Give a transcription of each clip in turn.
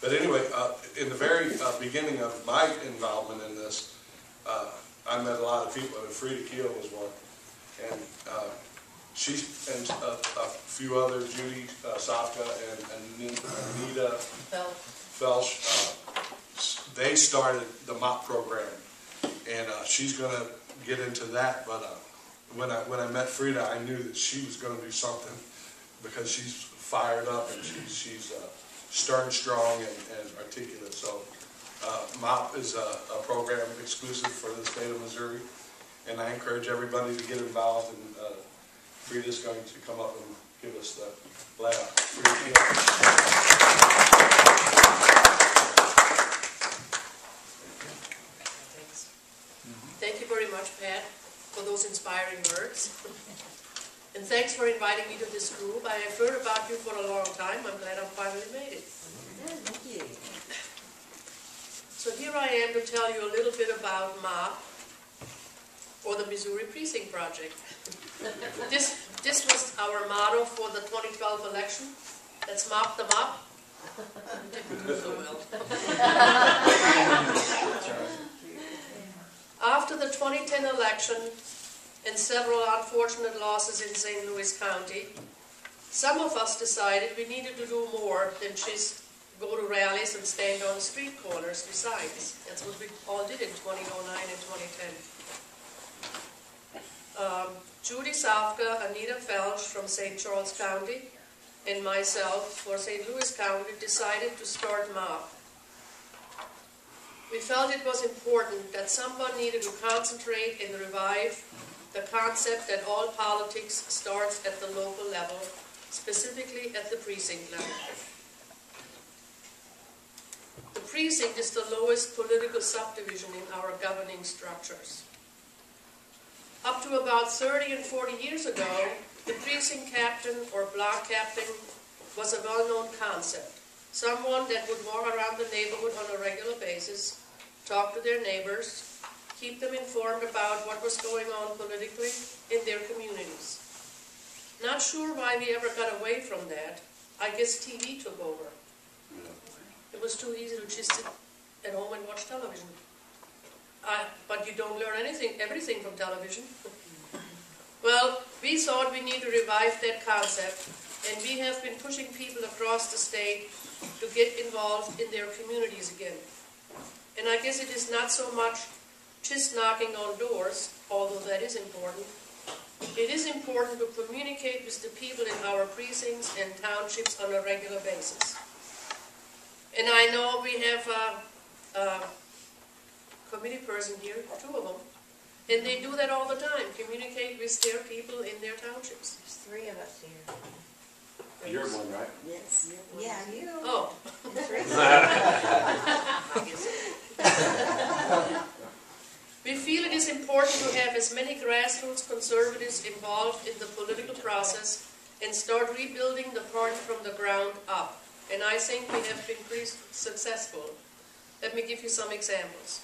But anyway, in the very beginning of my involvement in this, I met a lot of people, and Frida Keel was one. And she and a few others, Judy Sofka and Anita Felsch, they started the MOPP program. And she's going to get into that, but when I met Frida, I knew that she was going to do something because she's fired up and she's stern, strong, and articulate. So MOPP is a program exclusive for the state of Missouri, and I encourage everybody to get involved. And Frida's going to come up and give us the layout. Thank you very much, Pat, for those inspiring words. And thanks for inviting me to this group. I have heard about you for a long time. I'm glad I finally made it. Thank you. So here I am to tell you a little bit about MOPP, or the Missouri Precinct Project. This was our motto for the 2012 election. That's MOPP the MOPP. Didn't do so well. After the 2010 election and several unfortunate losses in St. Louis County, some of us decided we needed to do more than just go to rallies and stand on street corners besides. That's what we all did in 2009 and 2010. Judy Sofka, Anita Felsch from St. Charles County, and myself for St. Louis County decided to start MOPP. We felt it was important that someone needed to concentrate and revive the concept that all politics starts at the local level, specifically at the precinct level. The precinct is the lowest political subdivision in our governing structures. Up to about 30 and 40 years ago, the precinct captain or block captain was a well-known concept. Someone that would walk around the neighborhood on a regular basis, talk to their neighbors, keep them informed about what was going on politically in their communities. Not sure why we ever got away from that. I guess TV took over. It was too easy to just sit at home and watch television. But you don't learn everything from television. Well, we thought we need to revive that concept, and we have been pushing people across the state to get involved in their communities again. And I guess it is not so much just knocking on doors, although that is important. It is important to communicate with the people in our precincts and townships on a regular basis. And I know we have a committee person here, 2 of them, and they do that all the time, communicate with their people in their townships. There's 3 of us here. You're one, right? Yes. Yeah, you. Oh. We feel it is important to have as many grassroots conservatives involved in the political process and start rebuilding the party from the ground up. And I think we have been pretty successful. Let me give you some examples.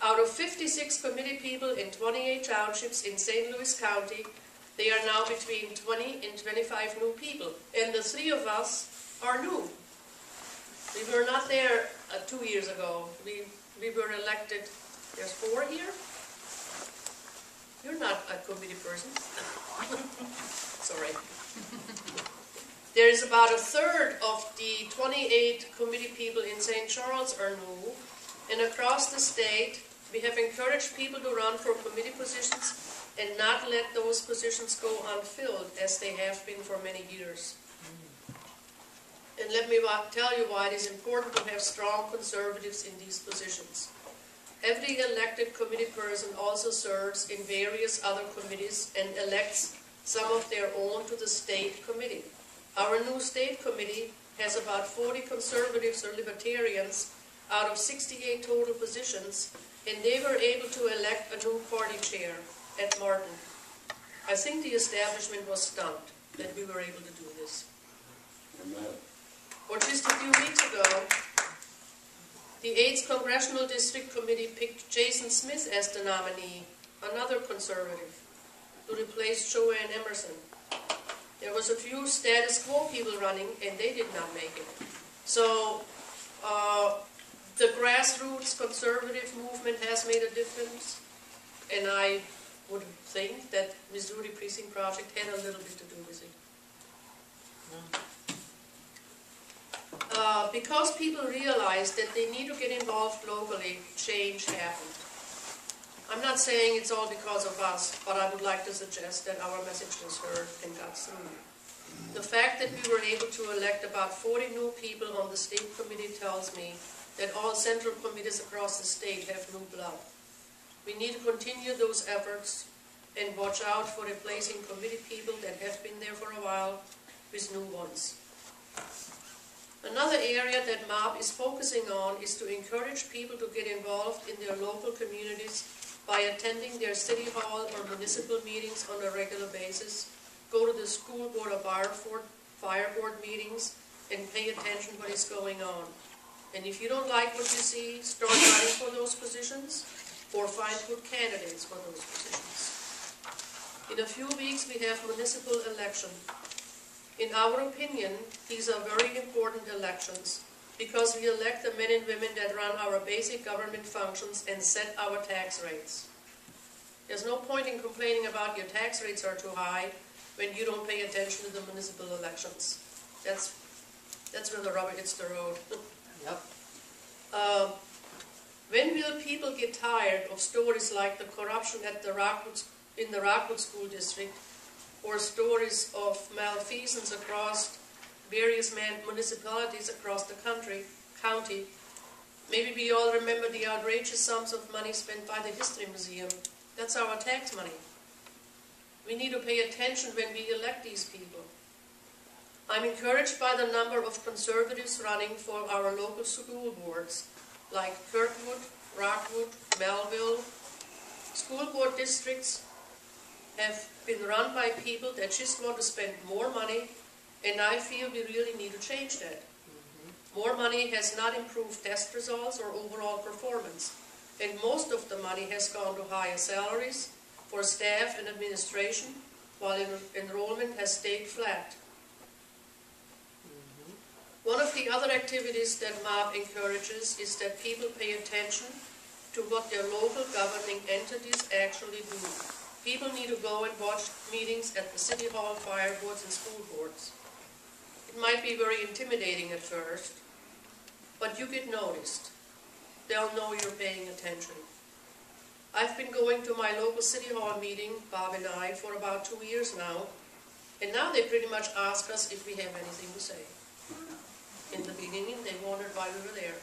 Out of 56 committee people in 28 townships in St. Louis County, they are now between 20 and 25 new people. And the 3 of us are new. We were not there 2 years ago. We were elected. There's 4 here. You're not a committee person. Sorry. There is about 1/3 of the 28 committee people in St. Charles are new. And across the state, we have encouraged people to run for committee positions and not let those positions go unfilled as they have been for many years. And let me tell you why it is important to have strong conservatives in these positions. Every elected committee person also serves in various other committees and elects some of their own to the state committee. Our new state committee has about 40 conservatives or libertarians out of 68 total positions, and they were able to elect a new party chair at Martin. I think the establishment was stunned that we were able to do this. Amen. Or just a few weeks ago, the 8th Congressional District Committee picked Jason Smith as the nominee, another conservative, to replace Joanne Emerson. There was a few status quo people running, and they did not make it. So The grassroots conservative movement has made a difference, and I would think that Missouri Precinct Project had a little bit to do with it. Because people realized that they need to get involved locally, change happened. I'm not saying it's all because of us, but I would like to suggest that our message was heard and got through. The fact that we were able to elect about 40 new people on the state committee tells me that all central committees across the state have new blood. We need to continue those efforts and watch out for replacing committee people that have been there for a while with new ones. Another area that MOPP is focusing on is to encourage people to get involved in their local communities by attending their city hall or municipal meetings on a regular basis, go to the school board or fire board meetings, and pay attention to what is going on. And if you don't like what you see, start running for those positions or find good candidates for those positions. In a few weeks we have municipal election. In our opinion, these are very important elections because we elect the men and women that run our basic government functions and set our tax rates. There's no point in complaining about your tax rates are too high when you don't pay attention to the municipal elections. That's where the rubber hits the road. Yep. When will people get tired of stories like the corruption at in the Rockwood School District, or stories of malfeasance across various municipalities across the county? Maybe we all remember the outrageous sums of money spent by the History Museum. That's our tax money. We need to pay attention when we elect these people. I'm encouraged by the number of conservatives running for our local school boards, like Kirkwood, Rockwood, Melville. School board districts have been run by people that just want to spend more money, and I feel we really need to change that. More money has not improved test results or overall performance, and most of the money has gone to higher salaries for staff and administration, while enrollment has stayed flat. One of the other activities that MOPP encourages is that people pay attention to what their local governing entities actually do. People need to go and watch meetings at the city hall, fire boards, and school boards. It might be very intimidating at first, but you get noticed. They'll know you're paying attention. I've been going to my local city hall meeting, Bob and I, for about 2 years now, and now they pretty much ask us if we have anything to say. In the beginning, they wondered why we were there.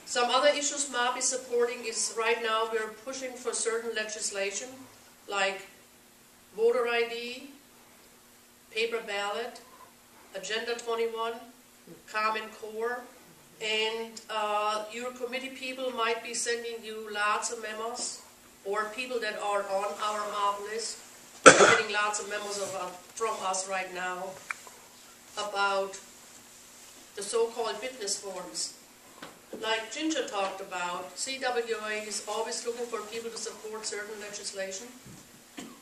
Some other issues MOPP is supporting is right now we're pushing for certain legislation like voter ID, paper ballot, Agenda 21, Common Core, and your committee people might be sending you lots of memos, or people that are on our MOPP list are getting lots of memos from us right now about the so-called witness forms. Like Ginger talked about, CWA is always looking for people to support certain legislation.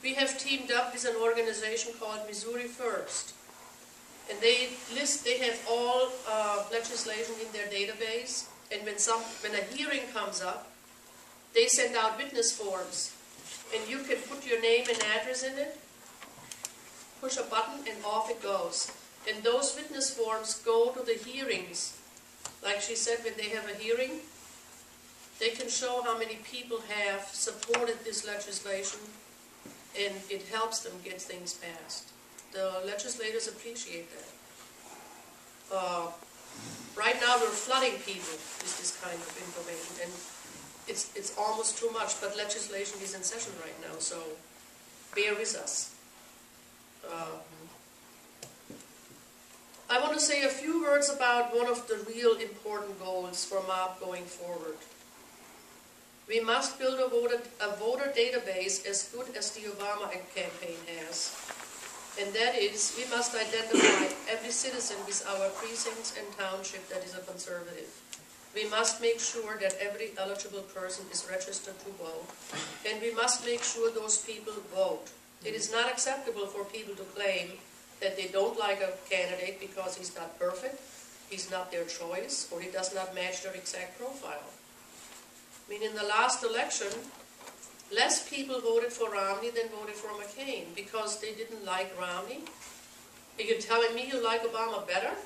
We have teamed up with an organization called Missouri First, and they have all legislation in their database, and when a hearing comes up, they send out witness forms, and you can put your name and address in it, push a button, and off it goes. And those witness forms go to the hearings. Like she said, when they have a hearing, they can show how many people have supported this legislation, and it helps them get things passed. The legislators appreciate that. Right now we're flooding people with this kind of information, and it's almost too much, but legislation is in session right now, so bear with us. I want to say a few words about one of the real important goals for MOPP going forward. We must build a voter database as good as the Obama campaign has. And that is, we must identify every citizen with our precincts and township that is a conservative. We must make sure that every eligible person is registered to vote. And we must make sure those people vote. It is not acceptable for people to claim that they don't like a candidate because he's not perfect, he's not their choice, or he does not match their exact profile. I mean, in the last election, less people voted for Romney than voted for McCain because they didn't like Romney. Are you telling me you like Obama better?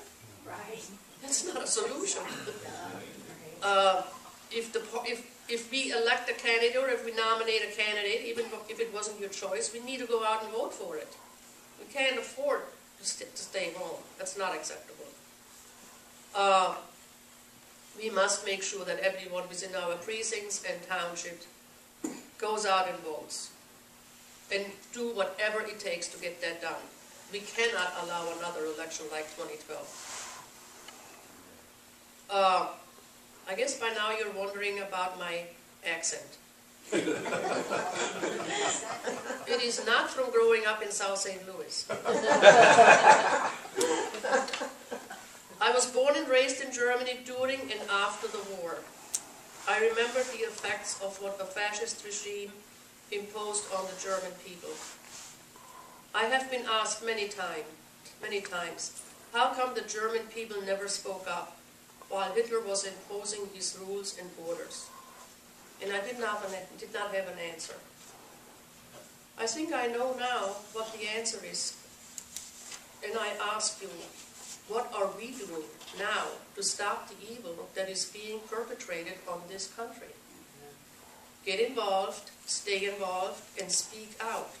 Right. That's not a solution. If we elect a candidate or if we nominate a candidate, even if it wasn't your choice, we need to go out and vote for it. We can't afford to stay home. That's not acceptable. We must make sure that everyone who's in our precincts and townships goes out and votes and do whatever it takes to get that done. We cannot allow another election like 2012. I guess by now you're wondering about my accent. It is not from growing up in South St. Louis. I was born and raised in Germany during and after the war. I remember the effects of what the fascist regime imposed on the German people. I have been asked many times, how come the German people never spoke up while Hitler was imposing his rules and borders? And I did not have an answer. I think I know now what the answer is. And I ask you, what are we doing now to stop the evil that is being perpetrated on this country? Get involved, stay involved, and speak out.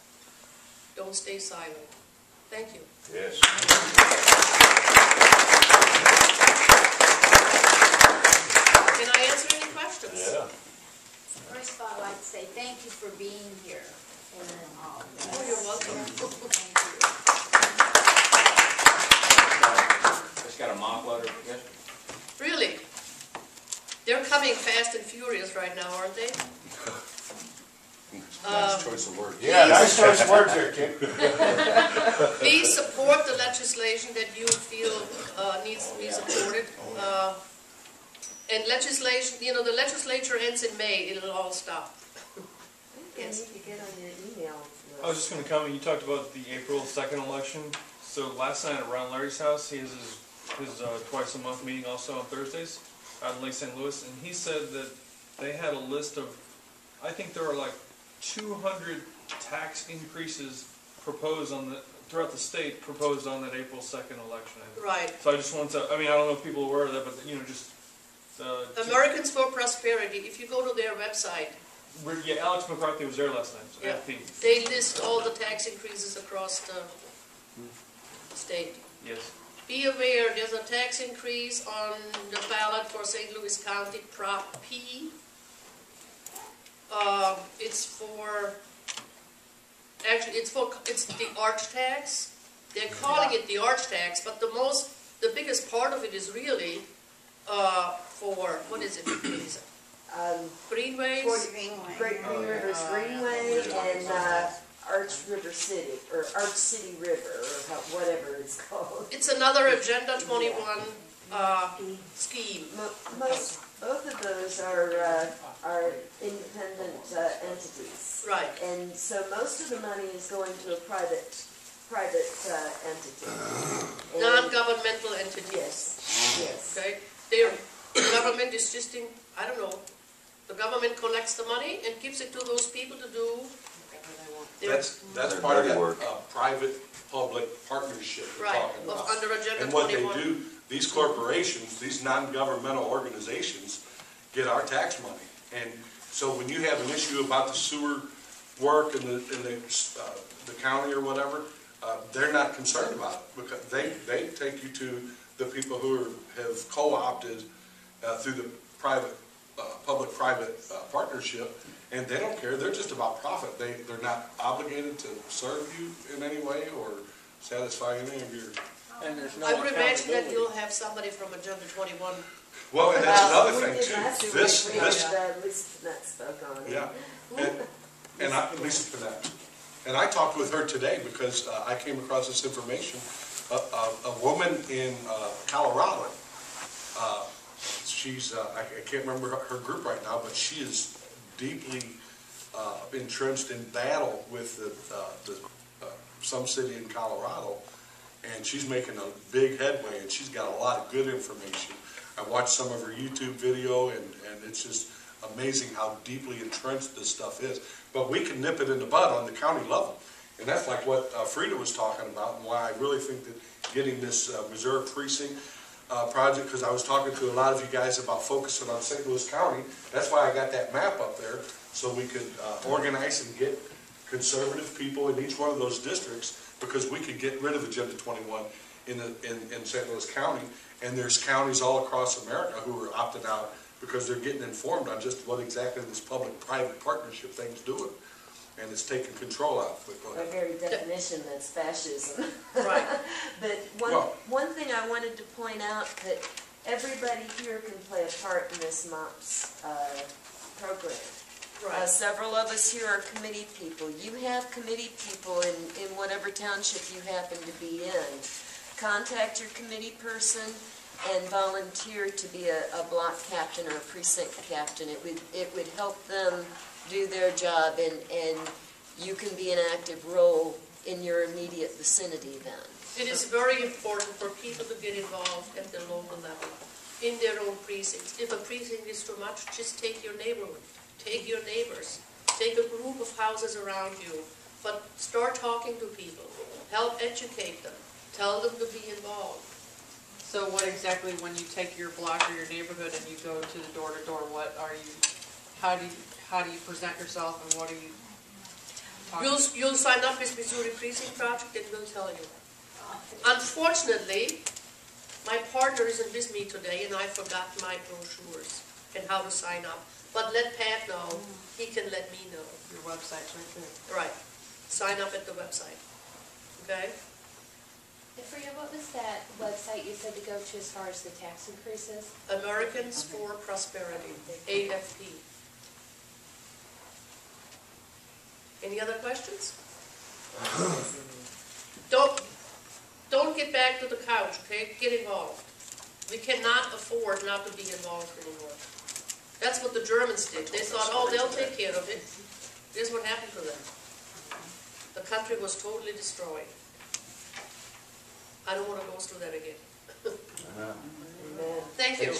Don't stay silent. Thank you. Yes. Can I answer any questions? Yeah. First of all, I'd like to say thank you for being here. Oh, you're welcome. Thank you. Just got a mock letter, yes? Really? They're coming fast and furious right now, aren't they? Nice choice of words. Yeah, nice choice of words there, Kim. Please support the legislation that you feel needs to be supported. And legislation, the legislature ends in May, it'll all stop. Yes. You need to get on your email. I was just going to comment, you talked about the April 2nd election. So last night at Ron Larry's house, he has his twice a month meeting also on Thursdays out in Lake St. Louis. And he said that they had a list of, I think there are like 200 tax increases proposed throughout the state proposed on that April 2nd election. Right. So I just want to, I mean, I don't know if people are aware of that, but just... Americans for Prosperity, if you go to their website, yeah, Alex McCarthy was there last night. So yeah, FP. they list all the tax increases across the state. Yes. Be aware, there's a tax increase on the ballot for St. Louis County, Prop P. It's the arch tax. They're calling it the arch tax, but the biggest part of it is really for, what is it? Greenways? Great Green Rivers Greenway and Arch River City, or Arch City River, or whatever it's called. It's another Agenda 21 scheme. Both of those are independent entities. Right. And so most of the money is going to a private entity. Non-governmental entities. Yes. Okay? The government is just I don't know, the government collects the money and gives it to those people to do whatever That's part of that private-public partnership we're right, talking about. under Agenda 21. And what they do, these corporations, these non-governmental organizations, get our tax money. And so when you have an issue about the sewer work in the county or whatever, they're not concerned about it because they take you to the people who have co-opted through the public-private partnership, and they don't care. They're just about profit. They're not obligated to serve you in any way or satisfy any of your... And there's no I would imagine that accountability. you'll have somebody from Agenda 21. Well, and that's another thing We did too. last year This, when Lisa Finette spoke on it. yeah, and Lisa Finette. And I talked with her today because I came across this information. A woman in Colorado, she's, I can't remember her group right now, but she is deeply entrenched in battle with some city in Colorado. and she's making a big headway, and she's got a lot of good information. I watched some of her YouTube video, and it's just amazing how deeply entrenched this stuff is. But we can nip it in the bud on the county level. And that's like what Frida was talking about, and why I really think that getting this reserve precinct project, because I was talking to a lot of you guys about focusing on St. Louis County. That's why I got that map up there, so we could organize and get conservative people in each one of those districts, because we could get rid of Agenda 21 in St. Louis County. And there's counties all across America who are opting out because they're getting informed on just what exactly this public-private partnership thing's doing. And it's taking control out. By very definition, that's fascism. Right. But one thing I wanted to point out, that everybody here can play a part in this MOPS program. Right. Several of us here are committee people. You have committee people in whatever township you happen to be in. Contact your committee person and volunteer to be a block captain or a precinct captain. It would help them do their job, and you can be an active role in your immediate vicinity then. It is very important for people to get involved at the local level, in their own precincts. If a precinct is too much, just take your neighborhood, take your neighbors, take a group of houses around you, but start talking to people, help educate them, tell them to be involved. So what exactly, when you take your block or your neighborhood and you go to the door-to-door, what are you, how do you present yourself, and what are you talking about? You'll sign up with Missouri Precinct Project, and we'll tell you. Unfortunately, my partner isn't with me today, and I forgot my brochures and how to sign up. But let Pat know, he can let me know. Your website's right there. Right. Sign up at the website. Okay? Freya, what was that website you said to go to as far as the tax increases? Americans for Prosperity, AFP. Any other questions? Don't get back to the couch, okay? Get involved. We cannot afford not to be involved anymore. That's what the Germans did. They thought, oh, they'll take care of it. Here's what happened to them. The country was totally destroyed. I don't want to go through that again. Amen. Thank you.